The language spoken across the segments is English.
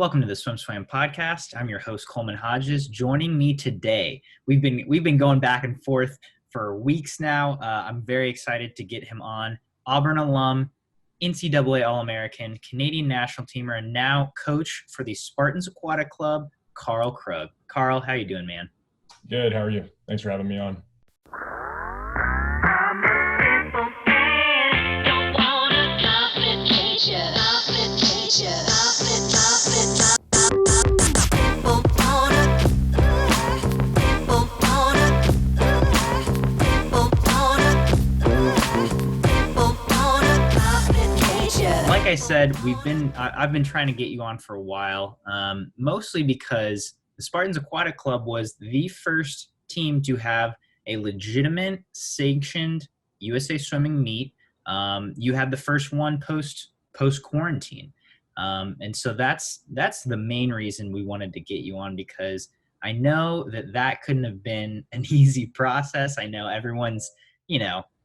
Welcome to the SwimSwam podcast. I'm your host, Coleman Hodges. Joining me today, we've been going back and forth for weeks now. I'm very excited to get him on. Auburn alum, NCAA All-American, Canadian national teamer, and now coach for the Spartans Aquatic Club, Karl Krug. Karl, how you doing, man? Good. How are you? Thanks for having me on. Like I said, I've been trying to get you on for a while, mostly because the Spartans Aquatic Club was the first team to have a legitimate sanctioned USA swimming meet. You had the first one post quarantine, and so that's the main reason we wanted to get you on, because I know that couldn't have been an easy process. I know everyone's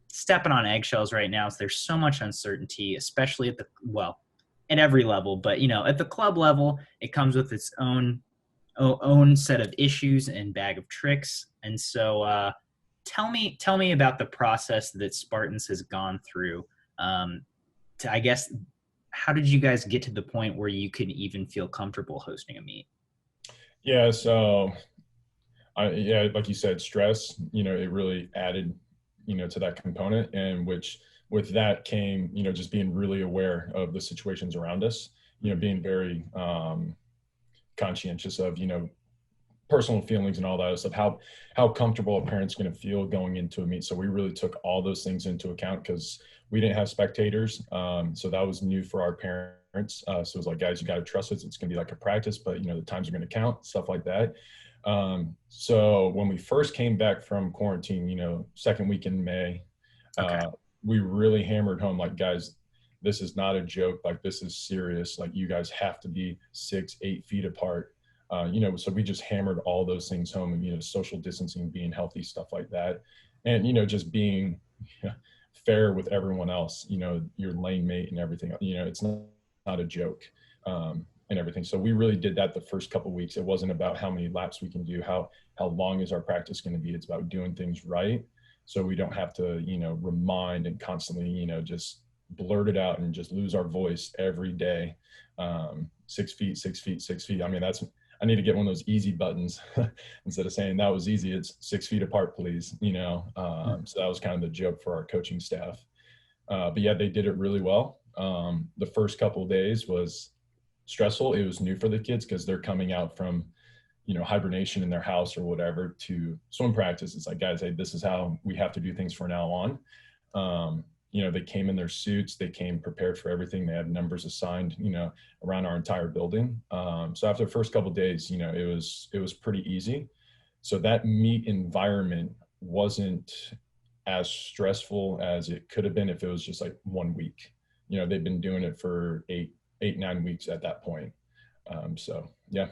stepping on eggshells right now. So there's so much uncertainty, especially at every level, but at the club level, it comes with its own set of issues and bag of tricks. And so tell me about the process that Spartans has gone through. I guess, how did you guys get to the point where you could even feel comfortable hosting a meet? Yeah. So like you said, stress, it really added to that component, and which with that came, just being really aware of the situations around us, being very conscientious of, personal feelings and all that stuff, how comfortable a parent's going to feel going into a meet. So we really took all those things into account because we didn't have spectators. So that was new for our parents. So it was like, guys, you got to trust us. It's going to be like a practice, but the times are going to count, stuff like that. So when we first came back from quarantine, second week in May, we really hammered home, like, guys, this is not a joke. Like, this is serious. Like, you guys have to be 6-8 feet apart. So we just hammered all those things home, and, social distancing, being healthy, stuff like that. And, just being fair with everyone else, your lane mate and everything, it's not a joke. And everything. So we really did that the first couple of weeks. It wasn't about how many laps we can do, how long is our practice going to be. It's about doing things right, so we don't have to, remind and constantly, just blurt it out and just lose our voice every day. 6 feet, 6 feet, 6 feet. I mean, I need to get one of those easy buttons instead of saying that was easy. It's 6 feet apart, please. So that was kind of the joke for our coaching staff. But yeah, they did it really well. The first couple of days was stressful. It was new for the kids because they're coming out from, hibernation in their house or whatever to swim practice. It's like, guys, hey, this is how we have to do things from now on. They came in their suits, they came prepared for everything. They had numbers assigned, around our entire building. So after the first couple of days, it was pretty easy. So that meet environment wasn't as stressful as it could have been if it was just like 1 week. They've been doing it for 8-9 weeks at that point. So yeah.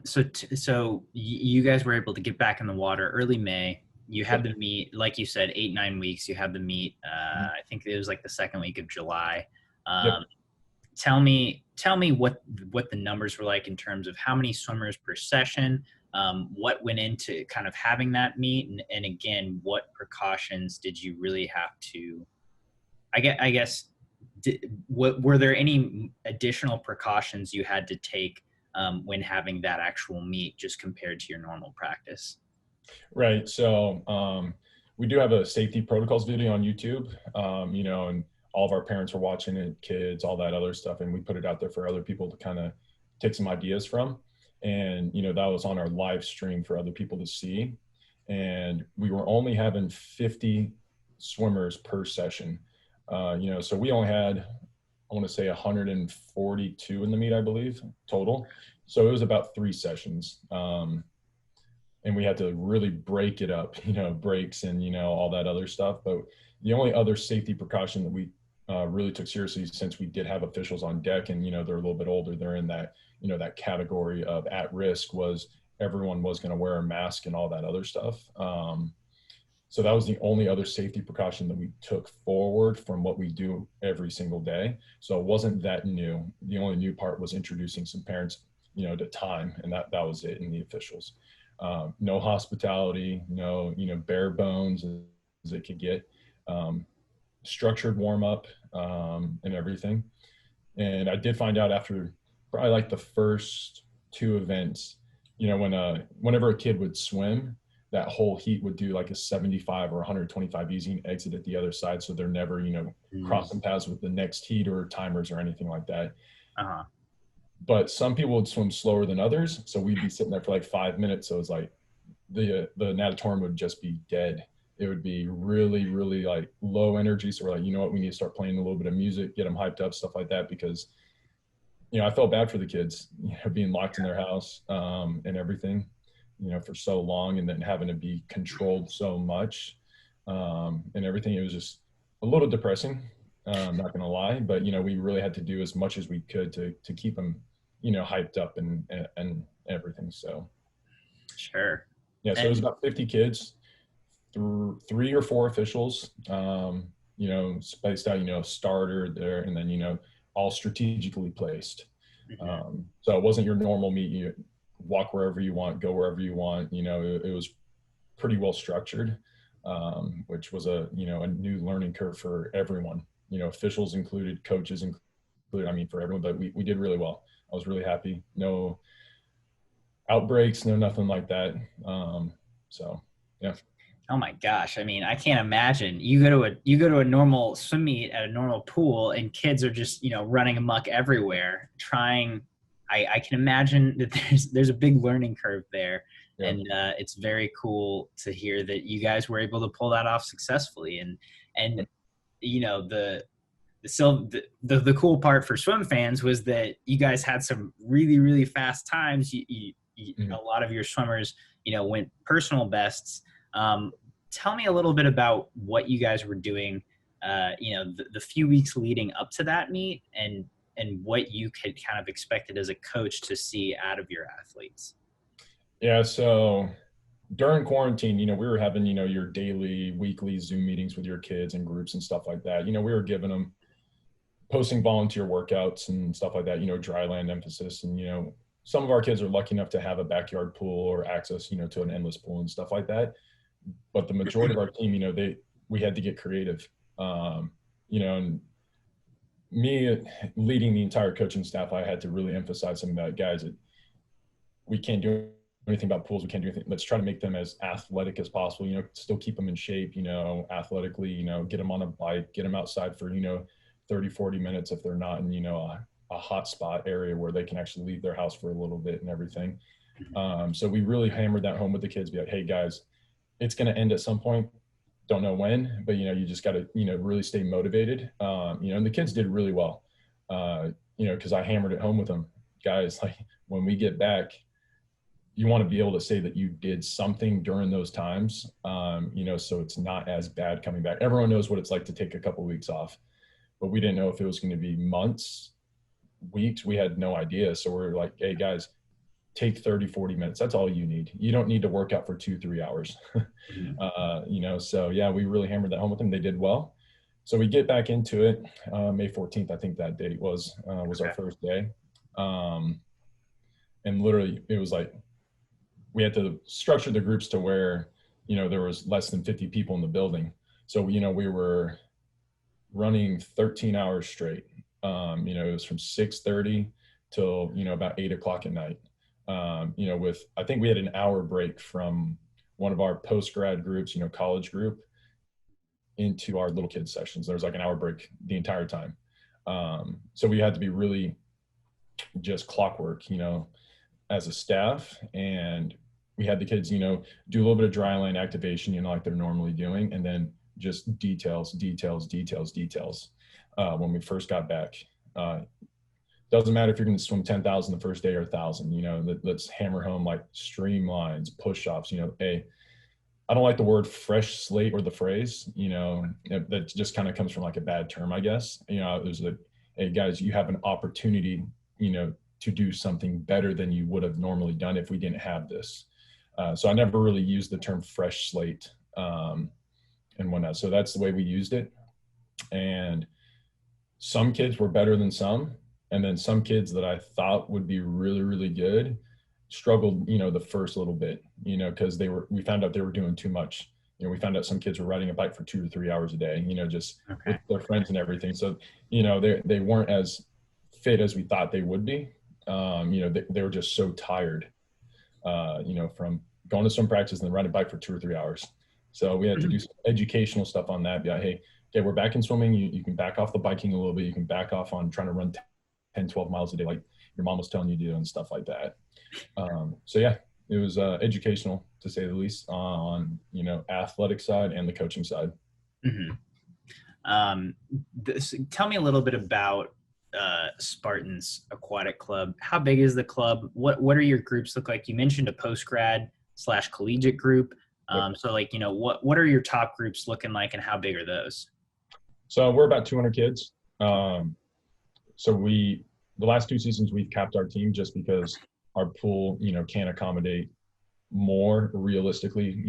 So you guys were able to get back in the water early May. You had the meet, like you said, 8-9 weeks. You had the meet. I think it was like the second week of July. Tell me what the numbers were like in terms of how many swimmers per session. What went into kind of having that meet, and again, what precautions did you really have to? I guess. Were there any additional precautions you had to take when having that actual meet, just compared to your normal practice? Right. So we do have a safety protocols video on YouTube, and all of our parents are watching it, kids, all that other stuff. And we put it out there for other people to kind of take some ideas from. And, that was on our live stream for other people to see. And we were only having 50 swimmers per session. So we only had, I want to say 142 in the meet, I believe, total. So it was about 3 sessions. And we had to really break it up, breaks and, all that other stuff. But the only other safety precaution that we really took seriously, since we did have officials on deck and, they're a little bit older, they're in that, that category of at risk, was everyone was going to wear a mask and all that other stuff. So that was the only other safety precaution that we took forward from what we do every single day. So it wasn't that new. The only new part was introducing some parents, to time, and that was it in the officials. No hospitality, no, bare bones as it could get. Structured warm up and everything. And I did find out after probably like the first two events, whenever a kid would swim, that whole heat would do like a 75 or 125 easy and exit at the other side. So they're never, crossing paths with the next heat or timers or anything like that. Uh-huh. But some people would swim slower than others. So we'd be sitting there for like 5 minutes. So it's like the natatorium would just be dead. It would be really, really like low energy. So we're like, you know what, we need to start playing a little bit of music, get them hyped up, stuff like that. Because, I felt bad for the kids, being locked in their house and everything, for so long, and then having to be controlled so much and everything. It was just a little depressing. I'm not going to lie, but, we really had to do as much as we could to keep them, hyped up and everything. So. Sure. Yeah. So it was about 50 kids, through 3 or 4 officials, spaced out, starter there, and then, all strategically placed. So it wasn't your normal meet. You walk wherever you want, go wherever you want. It was pretty well structured, which was a new learning curve for everyone. Officials included, coaches included. For everyone, but we did really well. I was really happy. No outbreaks, no nothing like that. So yeah. Oh my gosh. I can't imagine. You go to a normal swim meet at a normal pool and kids are just, running amok everywhere trying. I can imagine that there's a big learning curve there. Yeah. And it's very cool to hear that you guys were able to pull that off successfully. And the cool part for swim fans was that you guys had some really, really fast times. A lot of your swimmers, went personal bests. Tell me a little bit about what you guys were doing, the few weeks leading up to that meet, and what you could kind of expected as a coach to see out of your athletes. Yeah. So during quarantine, we were having, your daily, weekly Zoom meetings with your kids and groups and stuff like that. We were giving them, posting volunteer workouts and stuff like that, dry land emphasis. And, some of our kids are lucky enough to have a backyard pool or access, to an endless pool and stuff like that. But the majority of our team, we had to get creative, and me leading the entire coaching staff, I had to really emphasize some of that, guys, that we can't do anything about pools. We can't do anything. Let's try to make them as athletic as possible, still keep them in shape, athletically, get them on a bike, get them outside for, 30, 40 minutes if they're not in, a hot spot area where they can actually leave their house for a little bit and everything. So we really hammered that home with the kids, be like, hey guys, it's going to end at some point. Don't know when, but you just got to, really stay motivated. And the kids did really well, cause I hammered it home with them, guys. Like when we get back, you want to be able to say that you did something during those times, so it's not as bad coming back. Everyone knows what it's like to take a couple of weeks off, but we didn't know if it was going to be months, weeks. We had no idea. So we're like, hey guys, take 30, 40 minutes. That's all you need. You don't need to work out for 2-3 hours. So yeah, we really hammered that home with them. They did well. So we get back into it. May 14th, I think that date was our first day. And literally it was like, we had to structure the groups to where, there was less than 50 people in the building. So, we were running 13 hours straight. It was from 6:30 till, about 8:00 at night. I think we had an hour break from one of our post-grad groups, college group, into our little kids sessions. There was like an hour break the entire time. So we had to be really just clockwork, as a staff, and we had the kids, do a little bit of dry land activation, like they're normally doing, and then just details. When we first got back, doesn't matter if you're going to swim 10,000 the first day or 1,000, let's hammer home like streamlines, push-ups, hey, I don't like the word fresh slate or the phrase, that just kind of comes from like a bad term, I guess. It was like, hey guys, you have an opportunity, to do something better than you would have normally done if we didn't have this. So I never really used the term fresh slate. and whatnot. So that's the way we used it. And some kids were better than some. And then some kids that I thought would be really, really good struggled, the first little bit, because we found out they were doing too much. We found out some kids were riding a bike for 2 to 3 hours a day, just with Okay. their friends and everything. So, they weren't as fit as we thought they would be. They were just so tired, from going to swim practice and then riding a bike for 2 or 3 hours. So we had to do some educational stuff on that. Yeah, hey, okay, we're back in swimming. You can back off the biking a little bit. You can back off on trying to run 10, 12 miles a day like your mom was telling you to do and stuff like that. So yeah, it was educational to say the least on, athletic side and the coaching side. Mm-hmm. Tell me a little bit about Spartans Aquatic Club. How big is the club? What are your groups look like? You mentioned a post-grad / collegiate group. Yep. So like, what are your top groups looking like and how big are those? So we're about 200 kids. So the last 2 seasons we've capped our team just because our pool, can't accommodate more realistically,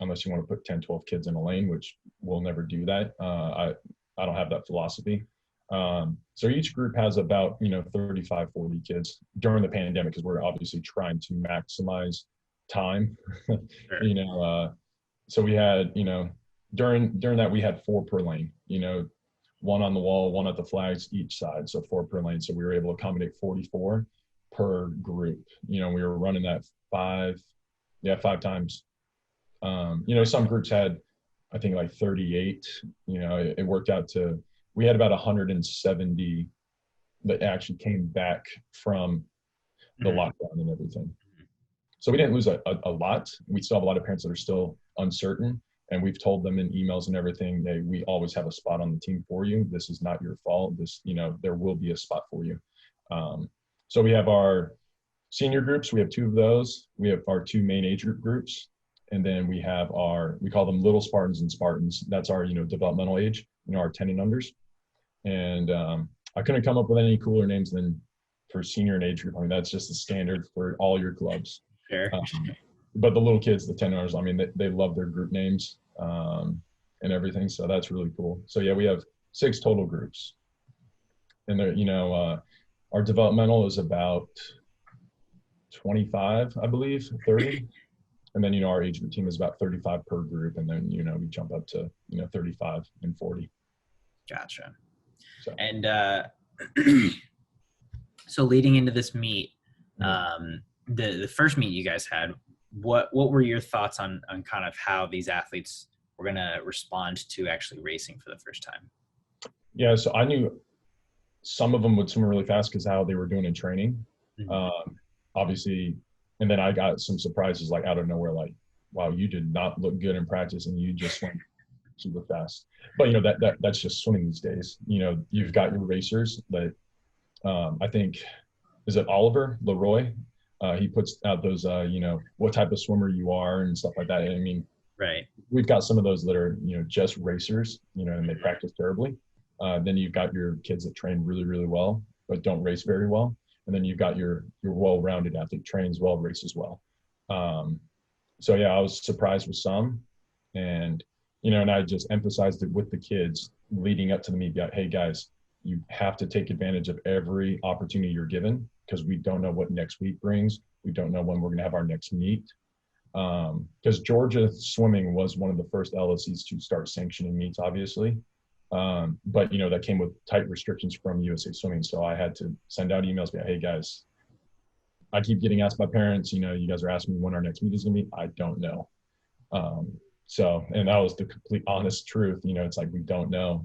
unless you want to put 10, 12 kids in a lane, which we'll never do that. I don't have that philosophy. So each group has about, 35, 40 kids during the pandemic, because we're obviously trying to maximize time. Sure. So we had, during that we had 4 per lane, one on the wall, one at the flags each side. So 4 per lane. So we were able to accommodate 44 per group. We were running that 5 times. Some groups had, I think, like 38. It worked out to, we had about 170 that actually came back from the Mhm. lockdown and everything. So we didn't lose a lot. We still have a lot of parents that are still uncertain. And we've told them in emails and everything, hey, we always have a spot on the team for you. This is not your fault. There will be a spot for you. So we have our senior groups. We have 2 of those. We have our 2 main age group groups. And then we have we call them little Spartans and Spartans. That's our, developmental age, our 10 and unders. And I couldn't come up with any cooler names than for senior and age group. I mean, that's just the standard for all your clubs. Sure. But the little kids, the 10 hours, I mean, they love their group names and everything. So that's really cool. So yeah, we have 6 total groups. And our developmental is about 25, I believe, 30. And then, our age group team is about 35 per group. And then, we jump up to, 35 and 40. Gotcha. So, And so leading into this meet, yeah. The first meet you guys had, what were your thoughts on kind of how these athletes were going to respond to actually racing for the first time? Yeah. So I knew some of them would swim really fast because how they were doing in training. Mm-hmm. Obviously, and then I got some surprises like out of nowhere, like, wow, you did not look good in practice and you just swam super fast. But that's just swimming these days. You've got your racers that I think, is it Oliver Leroy? He puts out those what type of swimmer you are and stuff like that. I mean, Right. we've got some of those that are just racers, and they practice terribly. Then you've got your kids that train really, really well but don't race very well. And then you've got your well-rounded athlete, trains well, races well. So yeah, I was surprised with some, and and I just emphasized it with the kids leading up to the meet. Hey guys, you have to take advantage of every opportunity you're given, because we don't know what next week brings. We don't know when we're going to have our next meet. Because Georgia swimming was one of the first LSEs to start sanctioning meets, obviously. But that came with tight restrictions from USA Swimming. So I had to send out emails, hey guys, I keep getting asked by parents, you guys are asking me when our next meet is gonna be. I don't know. And that was the complete honest truth. It's like, we don't know.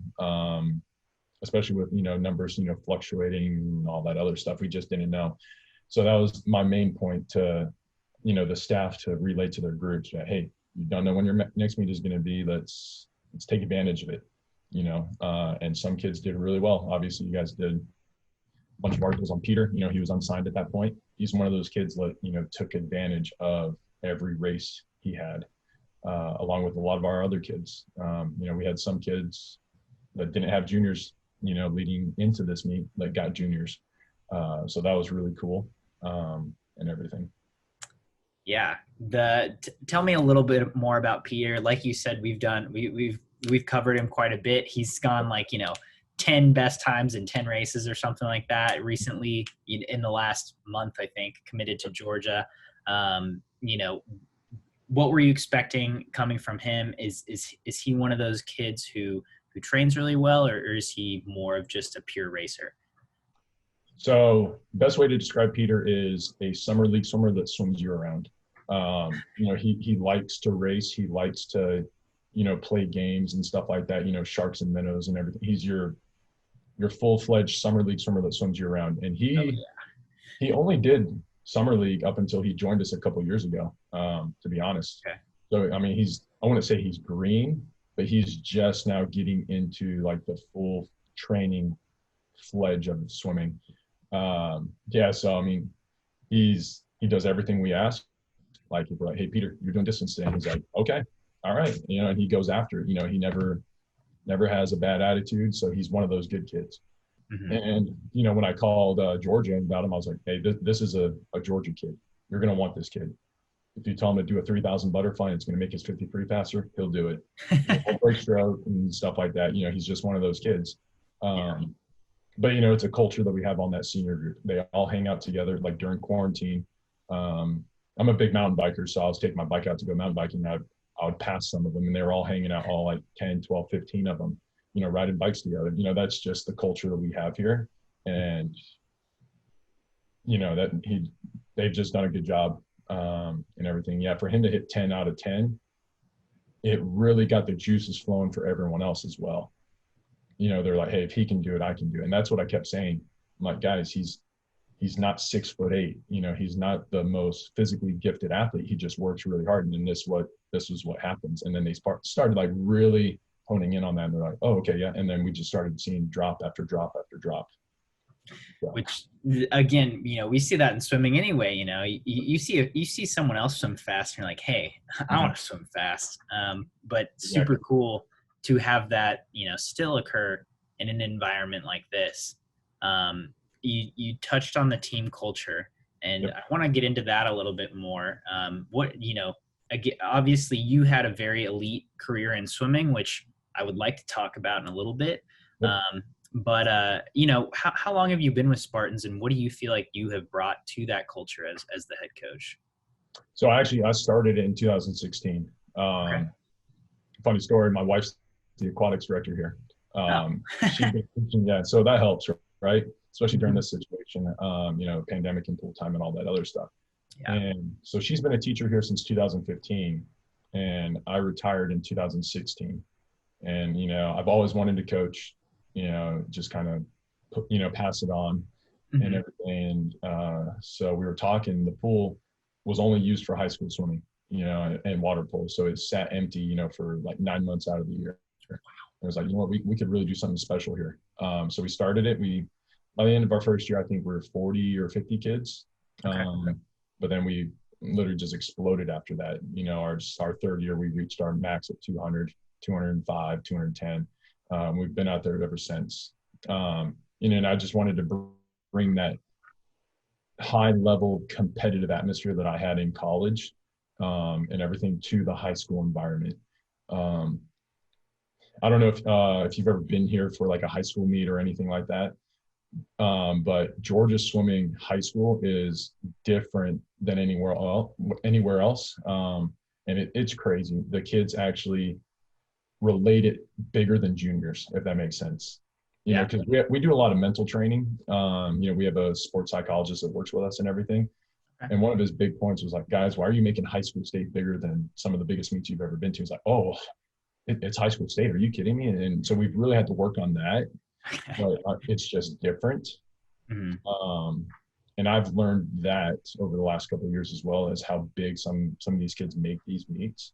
Especially with, numbers, fluctuating and all that other stuff. We just didn't know. So that was my main point to, the staff to relay to their groups. Hey, you don't know when your next meet is going to be. Let's take advantage of it. And some kids did really well. Obviously, you guys did a bunch of articles on Peter. He was unsigned at that point. He's one of those kids that, took advantage of every race he had, along with a lot of our other kids. We had some kids that didn't have juniors, leading into this meet that got juniors. So that was really cool, and everything. Yeah. Tell me a little bit more about Peter. Like you said, we've covered him quite a bit. He's gone like, 10 best times in 10 races or something like that recently in the last month, I think, committed to Georgia. What were you expecting coming from him? Is he one of those kids who trains really well, or is he more of just a pure racer? So best way to describe Peter is a summer league swimmer that swims year round. He likes to race. He likes to, play games and stuff like that, sharks and minnows and everything. He's your full-fledged summer league swimmer that swims year round. And Oh he only did summer league up until he joined us a couple years ago, to be honest. yeah. Okay. So, I mean, I want to say he's green, but he's just now getting into like the full training fledge of swimming. So I mean, he does everything we ask. Like if we're like, hey Peter, you're doing distance today, and he's like, okay, all right, and he goes after it. He never has a bad attitude, so he's one of those good kids. Mm-hmm. And when I called Georgia about him, I was like, hey, this is a Georgia kid. You're gonna want this kid. If you tell him to do a 3,000 butterfly and it's going to make his 53 faster, he'll do it. He'll break stroke and stuff like that. He's just one of those kids. But it's a culture that we have on that senior group. They all hang out together like during quarantine. I'm a big mountain biker, so I was taking my bike out to go mountain biking. I would pass some of them and they were all hanging out, all like 10, 12, 15 of them, riding bikes together. That's just the culture that we have here. And, they've just done a good job and everything. Yeah, for him to hit 10 out of 10, it really got the juices flowing for everyone else as well. They're like, hey, if he can do it, I can do it. And that's what I kept saying. I'm like, guys, he's not 6'8". He's not the most physically gifted athlete. He just works really hard. And then this was what happens. And then they started like really honing in on that. And they're like, oh, okay, yeah. And then we just started seeing drop after drop after drop. So. Which again, we see that in swimming anyway. You see someone else swim fast, and you're like, hey, I want to swim fast. But super cool to have that, still occur in an environment like this. You touched on the team culture, and I want to get into that a little bit more. Again, obviously you had a very elite career in swimming, which I would like to talk about in a little bit. But how long have you been with Spartans, and what do you feel like you have brought to that culture as the head coach? So actually, I started in 2016. Okay. Funny story. My wife's the aquatics director here. She's been teaching, yeah, so that helps, right? Especially during this situation, pandemic and pool time and all that other stuff. Yeah. And so she's been a teacher here since 2015, and I retired in 2016. And I've always wanted to coach. Just kind of pass it on and everything. And so we were talking, the pool was only used for high school swimming, and water polo. So it sat empty, for like 9 months out of the year. It was like, we could really do something special here. So we started it. By the end of our first year, I think we were 40 or 50 kids. Okay. But then we literally just exploded after that. Our third year, we reached our max of 200, 205, 210. We've been out there ever since. And I just wanted to bring that high level competitive atmosphere that I had in college and everything to the high school environment. I don't know if you've ever been here for like a high school meet or anything like that. But Georgia swimming high school is different than anywhere else. And it's crazy. The kids actually relate it bigger than juniors, if that makes sense. Because we do a lot of mental training. We have a sports psychologist that works with us and everything. Okay. And one of his big points was like, guys, why are you making high school state bigger than some of the biggest meets you've ever been to? He's like, oh, it's high school state. Are you kidding me? And so we've really had to work on that. But it's just different. And I've learned that over the last couple of years as well, as how big some of these kids make these meets.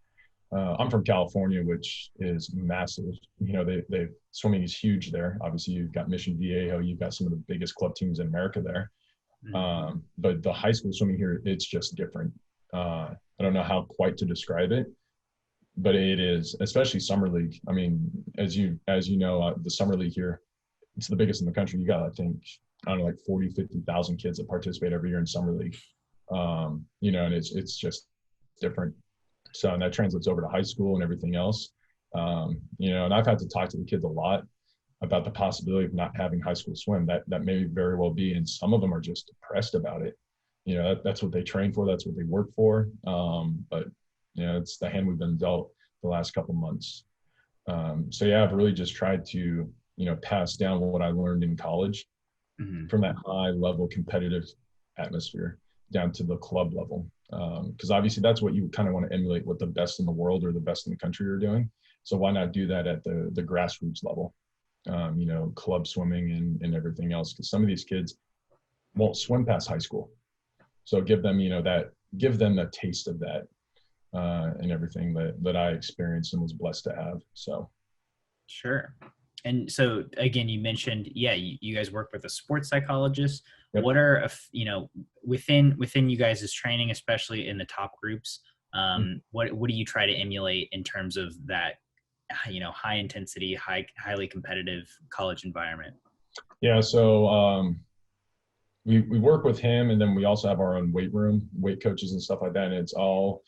I'm from California, which is massive. They swimming is huge there. Obviously, you've got Mission Viejo, you've got some of the biggest club teams in America there. But the high school swimming here, it's just different. I don't know how quite to describe it, but it is, especially summer league. I mean, as you know, the summer league here, it's the biggest in the country. You got, I think, I don't know, like 40, 50,000 kids that participate every year in summer league. And it's just different. So, and that translates over to high school and everything else. And I've had to talk to the kids a lot about the possibility of not having high school swim. That may very well be, and some of them are just depressed about it. That's what they train for, that's what they work for. But it's the hand we've been dealt the last couple months. So yeah, I've really just tried to pass down what I learned in college Mm-hmm. from that high level competitive atmosphere down to the club level. Because obviously that's what you kind of want to emulate, what the best in the world or the best in the country are doing. So why not do that at the grassroots level? Club swimming and everything else. Because some of these kids won't swim past high school. So give them, give them a taste of that and everything that I experienced and was blessed to have. So. Sure. And so again, you mentioned, yeah, you guys work with a sports psychologist. Yep. What are, within you guys' training, especially in the top groups, what do you try to emulate in terms of that, high intensity, highly competitive college environment? Yeah. So we work with him, and then we also have our own weight room, weight coaches and stuff like that. And it's all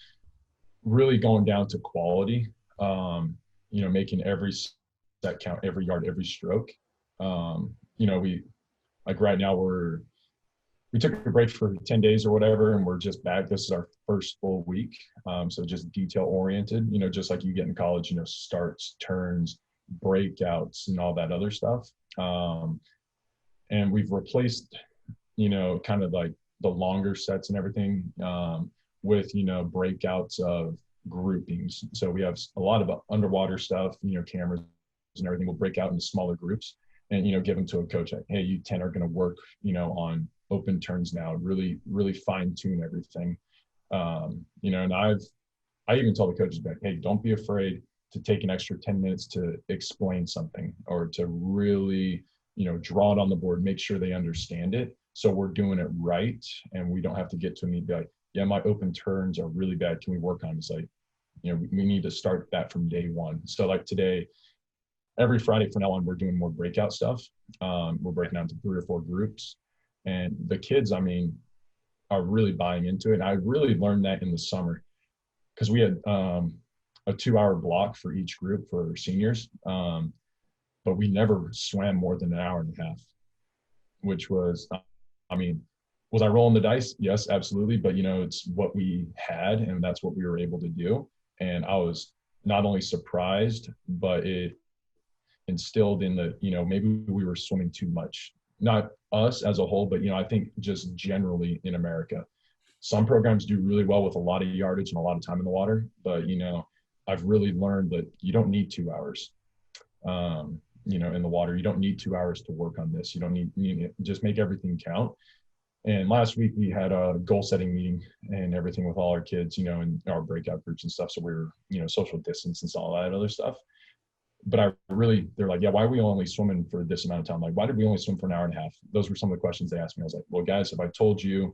really going down to quality, making every set count, every yard, every stroke. We like right now we took a break for 10 days or whatever, and we're just back. This is our first full week. So just detail oriented, just like you get in college, starts, turns, breakouts, and all that other stuff. And we've replaced, kind of like the longer sets and everything with, breakouts of groupings. So we have a lot of underwater stuff, cameras and everything will break out into smaller groups and, give them to a coach. Like, hey, you 10 are going to work, on open turns now, really, really fine tune everything. And I even tell the coaches back, hey, don't be afraid to take an extra 10 minutes to explain something or to really, draw it on the board, make sure they understand it. So we're doing it right. And we don't have to get to me and be like, yeah, my open turns are really bad. Can we work on it? It's like, we need to start that from day one. So like today, every Friday from now on, we're doing more breakout stuff. We're breaking down to 3 or 4 groups. And the kids, are really buying into it. And I really learned that in the summer because we had a 2-hour block for each group for seniors. But we never swam more than an hour and a half, which was, was I rolling the dice? Yes, absolutely. But, it's what we had and that's what we were able to do. And I was not only surprised, but it instilled in the, maybe we were swimming too much. Not us as a whole, but, I think just generally in America. Some programs do really well with a lot of yardage and a lot of time in the water, but, I've really learned that you don't need 2 hours, in the water. You don't need 2 hours to work on this. You don't need just make everything count. And last week we had a goal setting meeting and everything with all our kids, in our breakout groups and stuff. So we were, social distance and all that other stuff. But they're like, yeah, why are we only swimming for this amount of time? Like, why did we only swim for an hour and a half? Those were some of the questions they asked me. I was like, well, guys, if I told you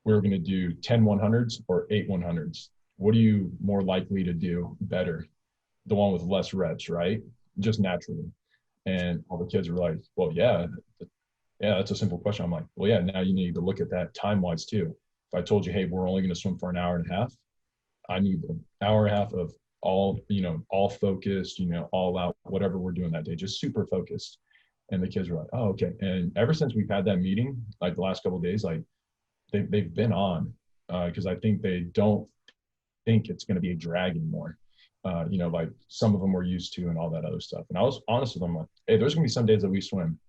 we were going to do 10 100s or 8 100s, what are you more likely to do better? The one with less reps, right? Just naturally. And all the kids were like, well, yeah, that's a simple question. I'm like, well, yeah, now you need to look at that time-wise too. If I told you, hey, we're only going to swim for an hour and a half, I need an hour and a half of all focused, all out, whatever we're doing that day, just super focused. And the kids were like, oh, okay. And ever since we've had that meeting, like the last couple of days, like they've been on because I think they don't think it's going to be a drag anymore. Like some of them were used to and all that other stuff. And I was honest with them, like, hey, there's going to be some days that we swim,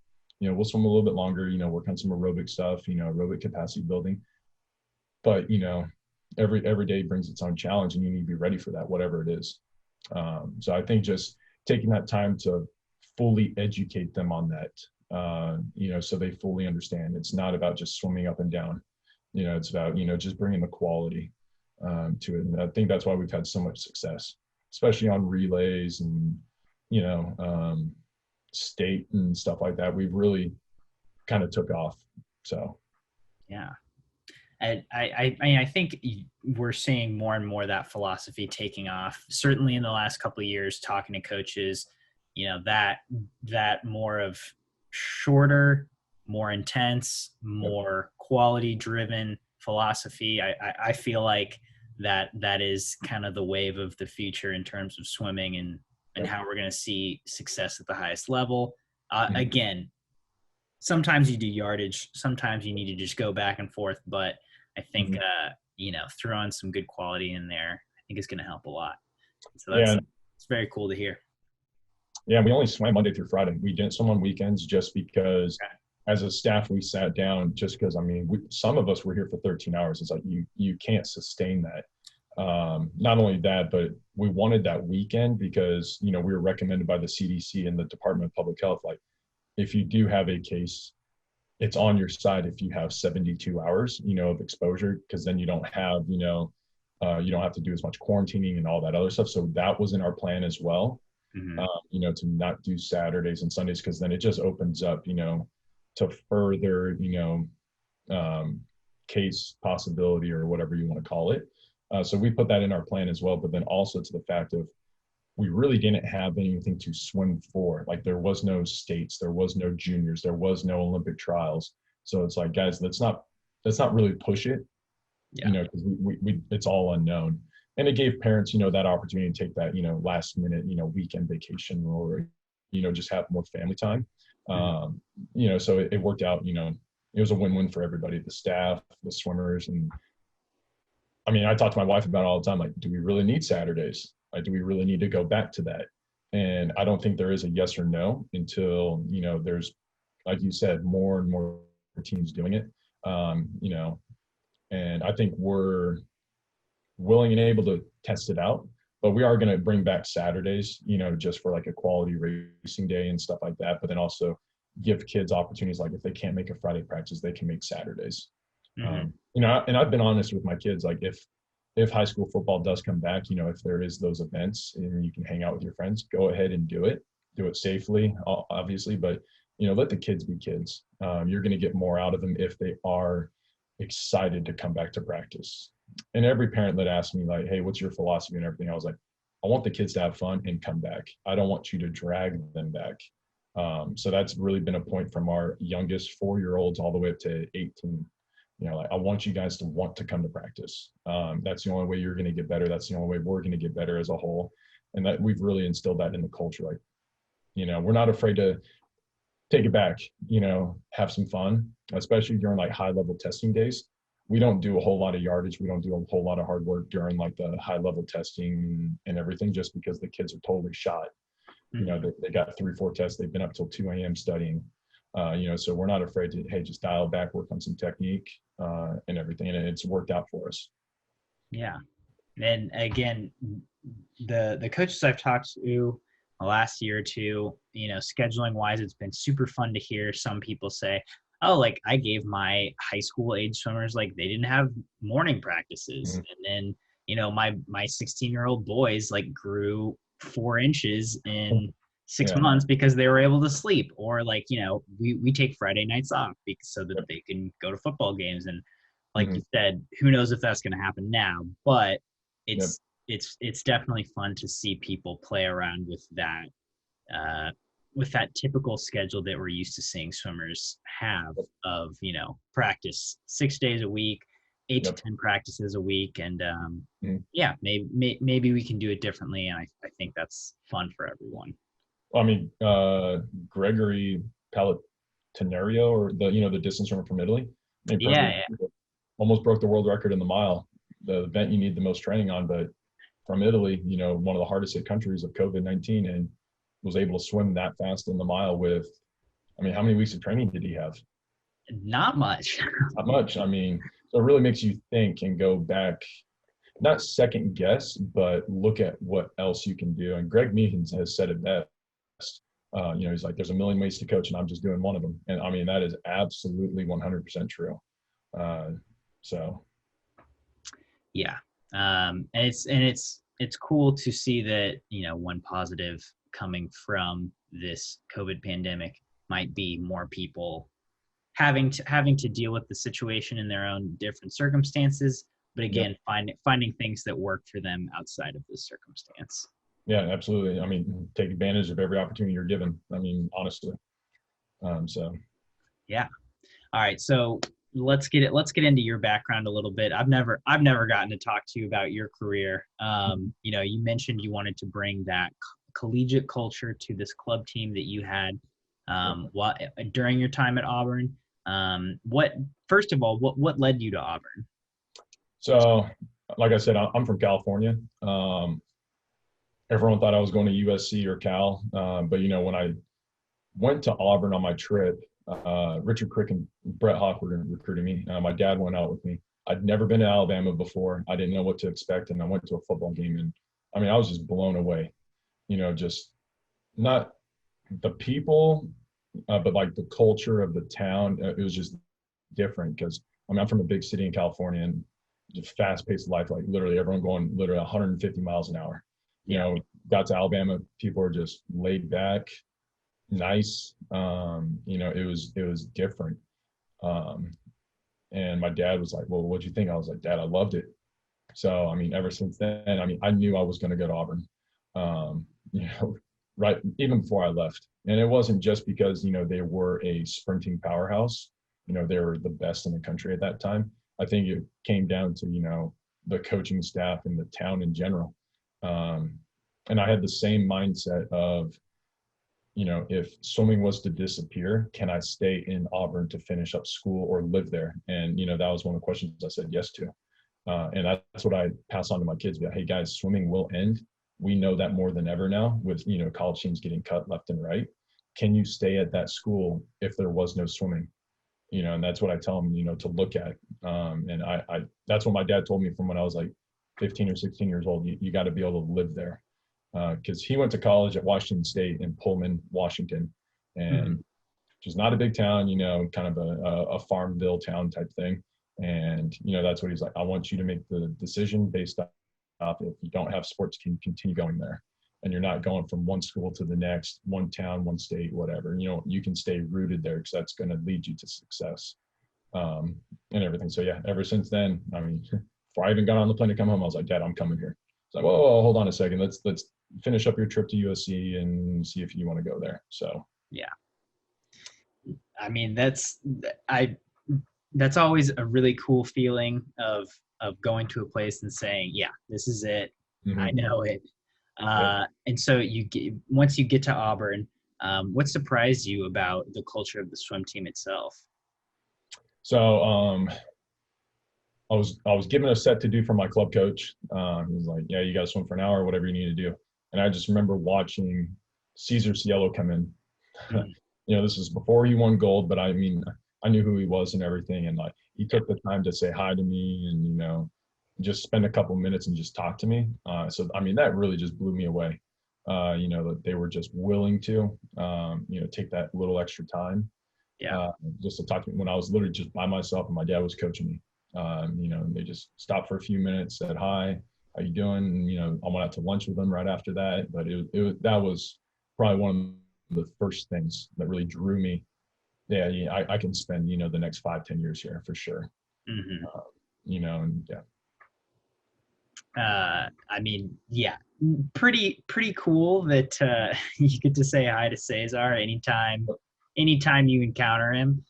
we'll swim a little bit longer, work on some aerobic stuff, aerobic capacity building. But, every day brings its own challenge and you need to be ready for that, whatever it is. So I think just taking that time to fully educate them on that, so they fully understand. It's not about just swimming up and down, it's about, just bringing the quality to it. And I think that's why we've had so much success, especially on relays and, state and stuff like that. We've really kind of took off. So. Yeah. And I think we're seeing more and more that philosophy taking off. Certainly in the last couple of years, talking to coaches, that more of shorter, more intense, more quality driven philosophy. I feel like that is kind of the wave of the future in terms of swimming and Yep. how we're going to see success at the highest level. Mhm. Again, sometimes you do yardage, sometimes you need to just go back and forth, but I think Mhm. throwing some good quality in there, I think is going to help a lot. So Yeah, it's very cool to hear. yeah, we only swam Monday through Friday. We didn't swim on weekends just because, Okay. as a staff, we sat down just because. I mean, some of us were here for 13 hours. It's like you can't sustain that. Not only that, but we wanted that weekend because we were recommended by the CDC and the Department of Public Health. Like, if you do have a case, it's on your side if you have 72 hours, of exposure, because then you don't have, you don't have to do as much quarantining and all that other stuff. So that was in our plan as well, Mm-hmm. to not do Saturdays and Sundays, because then it just opens up, to further, um, case possibility or whatever you want to call it. So we put that in our plan as well, but then also to the fact of we really didn't have anything to swim for. Like, there was no states, there was no juniors, there was no Olympic trials. So it's like, guys, let's not really push it, Yeah. because we it's all unknown. And it gave parents, that opportunity to take that, last minute, weekend vacation, or, just have more family time. Mm-hmm. So it worked out, it was a win-win for everybody, the staff, the swimmers. And I mean, I talk to my wife about it all the time, like, do we really need Saturdays? Like, do we really need to go back to that? And I don't think there is a yes or no until, there's, like you said, more and more teams doing it. And I think we're willing and able to test it out. But we are going to bring back Saturdays, just for like a quality racing day and stuff like that. But then also give kids opportunities, like if they can't make a Friday practice, they can make Saturdays. Mm-hmm. And I've been honest with my kids, like if high school football does come back, if there is those events and you can hang out with your friends, go ahead and do it safely, obviously, but let the kids be kids. You're going to get more out of them if they are excited to come back to practice. And every parent that asked me, like, hey, what's your philosophy and everything, I was like, I want the kids to have fun and come back. I don't want you to drag them back. So that's really been a point from our youngest 4-year-olds all the way up to 18. Like, I want you guys to want to come to practice. That's the only way you're going to get better. That's the only way we're going to get better as a whole. And that we've really instilled that in the culture. Like, we're not afraid to take it back, have some fun, especially during like high level testing days. We don't do a whole lot of yardage. We don't do a whole lot of hard work during like the high level testing and everything, just because the kids are totally shot. Mm-hmm. They got 3-4 tests. They've been up till 2 a.m. studying. So we're not afraid to, hey, just dial back, work on some technique, and everything. And it's worked out for us. Yeah. And again, the coaches I've talked to the last year or two, scheduling wise, it's been super fun to hear some people say, oh, like I gave my high school age swimmers, like they didn't have morning practices. Mhm. And then, my 16-year-old boys like grew 4 inches in six Yeah. months because they were able to sleep. Or like, we take Friday nights off because so that Yep. they can go to football games. And like Mhm. you said, who knows if that's going to happen now, but Yep. it's definitely fun to see people play around uh, with that typical schedule that we're used to seeing swimmers have of practice 6 days a week, eight to Yep. 10 practices a week, and Mhm. yeah, maybe we can do it differently, and I think that's fun for everyone. I mean, Gregory Palatanerio, or the distance runner from Italy, I mean, Yeah, perfect, yeah. almost broke the world record in the mile, the event you need the most training on. But from Italy, one of the hardest hit countries of COVID-19, and was able to swim that fast in the mile with, I mean, how many weeks of training did he have? Not much. Not much. I mean, so it really makes you think and go back, not second guess, but look at what else you can do. And Greg Meehan has said it best. He's like, there's a million ways to coach, and I'm just doing one of them. And I mean, that is absolutely 100% true. Uh, so, Yeah. And it's cool to see that, one positive coming from this COVID pandemic might be more people having to deal with the situation in their own different circumstances, but yep. again, finding things that work for them outside of this circumstance. Yeah, absolutely. I mean, take advantage of every opportunity you're given. I mean, honestly. So, Yeah. All right. So let's get into your background a little bit. I've never gotten to talk to you about your career. You mentioned you wanted to bring that collegiate culture to this club team that you had what during your time at Auburn. What First of all, what led you to Auburn? So, like I said, I'm from California. Everyone thought I was going to USC or Cal, but when I went to Auburn on my trip, Richard Crick and Brett Hawk were recruiting me. My dad went out with me. I'd never been to Alabama before. I didn't know what to expect, and I went to a football game, and I was just blown away. Just not the people, but like the culture of the town. It was just different because I'm from a big city in California, and just fast-paced life, like literally everyone going literally 150 miles an hour. Got to Alabama, people are just laid back, nice. It was different. And my dad was like, "Well, what'd you think?" I was like, "Dad, I loved it." So, ever since then, I knew I was going to go to Auburn. Um, right, even before I left. And it wasn't just because, they were a sprinting powerhouse. They were the best in the country at that time. I think it came down to, the coaching staff and the town in general. And I had the same mindset of, if swimming was to disappear, can I stay in Auburn to finish up school or live there? And, that was one of the questions I said yes to. And that's what I pass on to my kids. Hey guys, swimming will end. We know that more than ever now with, college teams getting cut left and right. Can you stay at that school if there was no swimming? And that's what I tell them, to look at. And that's what my dad told me from when I was like 15 or 16 years old. You got to be able to live there. Because he went to college at Washington State in Pullman, Washington, and which is not a big town, kind of a Farmville town type thing. And, that's what he's like. I want you to make the decision based off if you don't have sports, can you continue going there? And you're not going from one school to the next, one town, one state, whatever. You can stay rooted there because that's going to lead you to success and everything. So, yeah, ever since then, before I even got on the plane to come home, I was like, Dad, I'm coming here. It's like, whoa, hold on a second. Let's finish up your trip to USC and see if you want to go there. So, Yeah. That's always a really cool feeling of going to a place and saying, yeah, this is it. mm-hmm. I know it. Yep. And so once you get to Auburn, what surprised you about the culture of the swim team itself? So I was given a set to do from my club coach. He was like, "Yeah, you got to swim for an hour, whatever you need to do." And I just remember watching Cesar Cielo come in. This was before he won gold, but I knew who he was and everything. And like, he took the time to say hi to me and, just spend a couple minutes and just talk to me. So, that really just blew me away. That they were just willing to, take that little extra time. Yeah. Just to talk to me when I was literally just by myself and my dad was coaching me. And they just stopped for a few minutes, said hi, how you doing? And, I went out to lunch with them right after that. But that was probably one of the first things that really drew me. Yeah, I can spend, the next 5-10 years here for sure. Mm-hmm. And yeah. Yeah, pretty cool that you get to say hi to Cesar anytime you encounter him.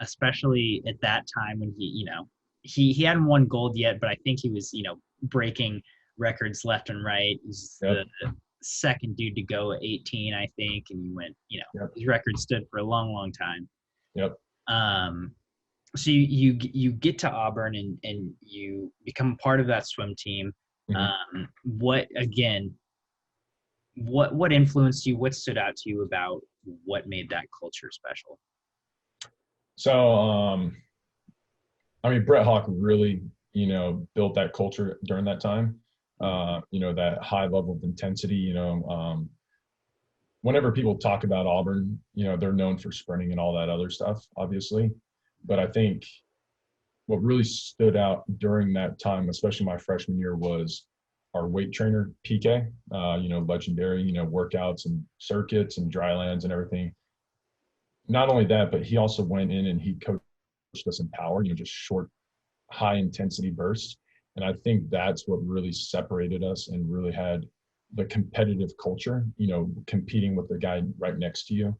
Especially at that time when he hadn't won gold yet, but I think he was, breaking records left and right. He's the second dude to go at 18, I think, and he went, his record stood for a long time. Yep. So you get to Auburn and you become part of that swim team. Mm-hmm. What influenced you? What stood out to you about what made that culture special? So, Brett Hawk really, built that culture during that time. That high level of intensity. Whenever people talk about Auburn, they're known for sprinting and all that other stuff, obviously. But I think what really stood out during that time, especially my freshman year, was our weight trainer, PK, legendary, workouts and circuits and dry lands and everything. Not only that, but he also went in and he coached us in power, just short, high intensity bursts. And I think that's what really separated us and really had the competitive culture, competing with the guy right next to you,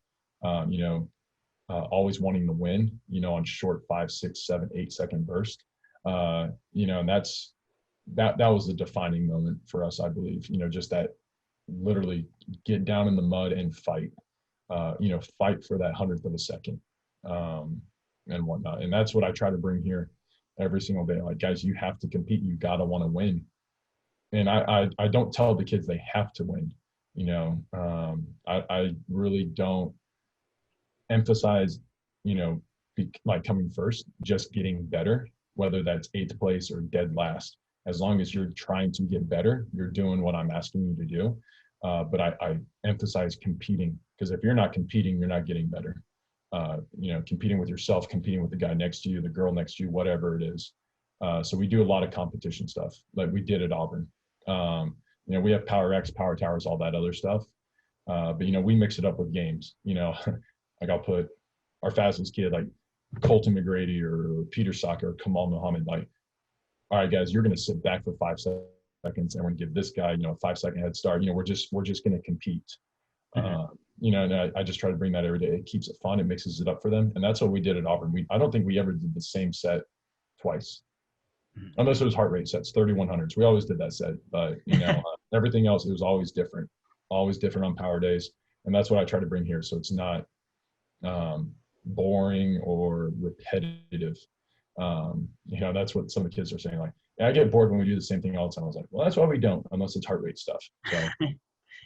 always wanting to win, on short 5, 6, 7, 8 second burst. And that was the defining moment for us, I believe, just that literally get down in the mud and fight, fight for that hundredth of a second, and whatnot. And that's what I try to bring here every single day. Like, guys, you have to compete. You got to want to win. And I don't tell the kids they have to win. I really don't emphasize, like coming first, just getting better, whether that's eighth place or dead last. As long as you're trying to get better, you're doing what I'm asking you to do. But I emphasize competing, because if you're not competing, you're not getting better. Competing with yourself, competing with the guy next to you, the girl next to you, whatever it is. So we do a lot of competition stuff, like we did at Auburn. We have Power X, Power Towers, all that other stuff. But we mix it up with games. Like I'll put our fastest kid, like Colton McGrady or Peter Saka or Kamal Muhammad, like, all right, guys, you're going to sit back for 5 seconds, and we're going to give this guy, a 5 second head start. We're just going to compete. And I just try to bring that every day. It keeps it fun. It mixes it up for them. And that's what we did at Auburn. I don't think we ever did the same set twice, unless it was heart rate sets, 3100s. We always did that set, but everything else, it was always different on power days. And that's what I try to bring here. So it's not boring or repetitive. That's what some of the kids are saying. Like, yeah, I get bored when we do the same thing all the time. I was like, well, that's why we don't, unless it's heart rate stuff. So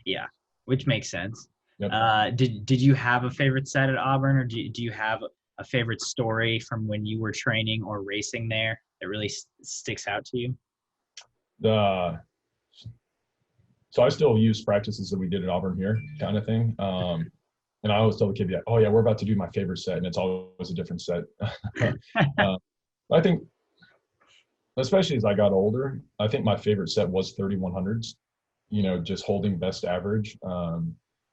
Yeah, which makes sense. Yep. Did you have a favorite set at Auburn, or do you have a favorite story from when you were training or racing there that really sticks out to you? So I still use practices that we did at Auburn here, kind of thing. And I always tell the kid, yeah, oh yeah, we're about to do my favorite set, and it's always a different set. I think, especially as I got older, I think my favorite set was 3100s. Just holding best average.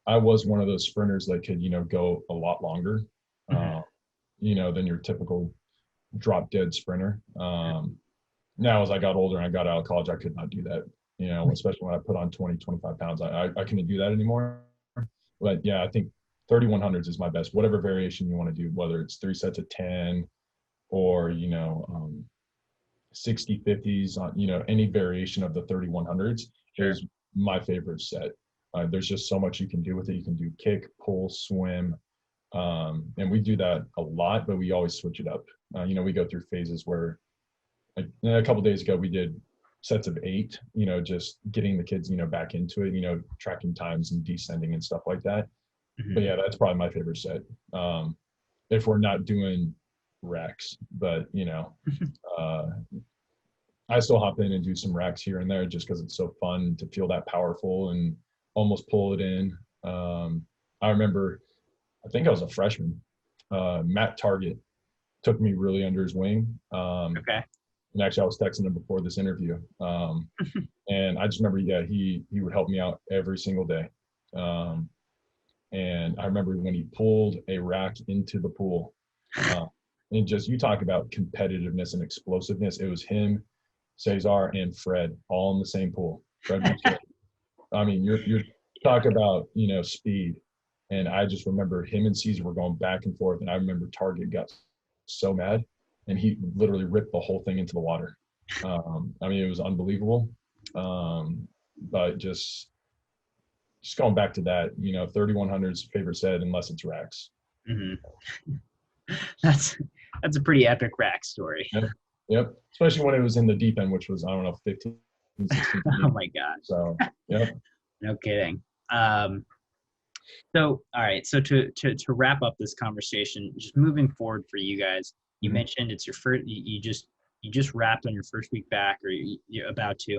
I was one of those sprinters that could, go a lot longer, than your typical drop dead sprinter. Now, as I got older and I got out of college, I could not do that, especially when I put on 20, 25 pounds. I couldn't do that anymore. But yeah, I think 3100s is my best, whatever variation you want to do, whether it's 3 sets of 10 or, 60, 50s, any variation of the 3100s is my favorite set. There's just so much you can do with it. You can do kick, pull, swim. And we do that a lot, but we always switch it up. We go through phases where, like a couple of days ago, we did sets of 8, just getting the kids, back into it, tracking times and descending and stuff like that. But yeah, that's probably my favorite set. If we're not doing racks, but I still hop in and do some racks here and there just because it's so fun to feel that powerful and almost pull it in. I remember, I think I was a freshman. Matt Target took me really under his wing. Okay. And actually, I was texting him before this interview. And I just remember, yeah, he would help me out every single day. And I remember when he pulled a rack into the pool, and just, you talk about competitiveness and explosiveness. It was him, Cesar, and Fred all in the same pool. Fred, I mean, you're talk about, speed. And I just remember him and Caesar were going back and forth. And I remember Target got so mad, and he literally ripped the whole thing into the water. I mean, it was unbelievable. But just going back to that, 3100's favorite set, unless it's racks. That's a pretty epic rack story. Yep. Especially when it was in the deep end, which was, I don't know, 15, 16. Oh my gosh. So, yep. No kidding. So, all right. So to wrap up this conversation, just moving forward for you guys, you mentioned it's your first, you just wrapped on your first week back, or you're about to,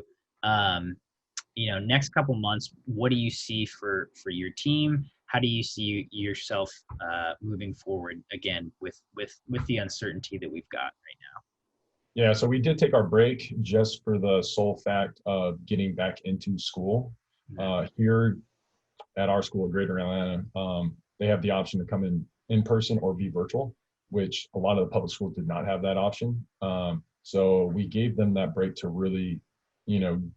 next couple months, what do you see for your team? How do you see yourself moving forward again with the uncertainty that we've got right now? Yeah, so we did take our break just for the sole fact of getting back into school. Here at our school, Greater Atlanta, they have the option to come in person or be virtual, which a lot of the public schools did not have that option. So we gave them that break to really,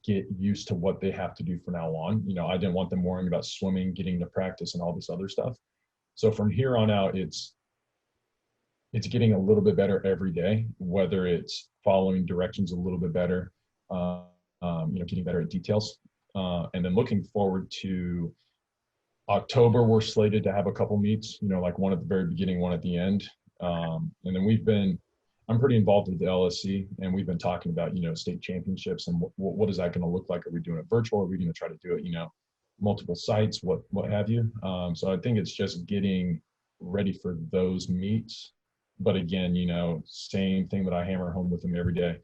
get used to what they have to do from now on. I didn't want them worrying about swimming, getting to practice, and all this other stuff. So from here on out, it's it's getting a little bit better every day, whether it's following directions a little bit better, getting better at details. And then looking forward to October, we're slated to have a couple meets, like one at the very beginning, one at the end. And then I'm pretty involved with the LSC, and we've been talking about, state championships and what is that going to look like? Are we doing it virtual? Are we going to try to do it, multiple sites, what have you? So I think it's just getting ready for those meets. But again, same thing that I hammer home with them every day.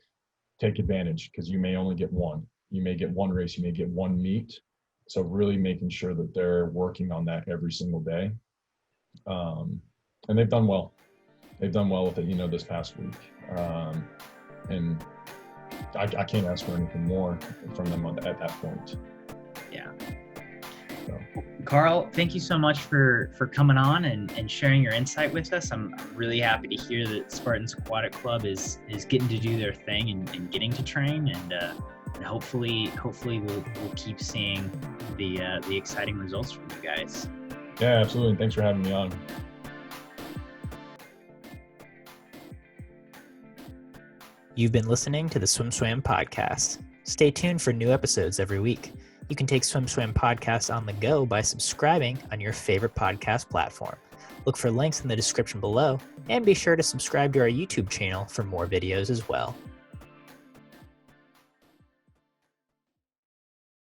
Take advantage, because you may only get one. You may get one race, you may get one meet. So really making sure that they're working on that every single day. And they've done well. They've done well with it, this past week. And I can't ask for anything more from them at that point. Yeah. So. Karl, thank you so much for coming on and sharing your insight with us. I'm really happy to hear that Spartans Aquatic Club is getting to do their thing and getting to train, and hopefully we'll keep seeing the exciting results from you guys. Yeah, absolutely. Thanks for having me on. You've been listening to the SwimSwam podcast. Stay tuned for new episodes every week. You can take SwimSwam podcast on the go by subscribing on your favorite podcast platform. Look for links in the description below, and be sure to subscribe to our YouTube channel for more videos as well.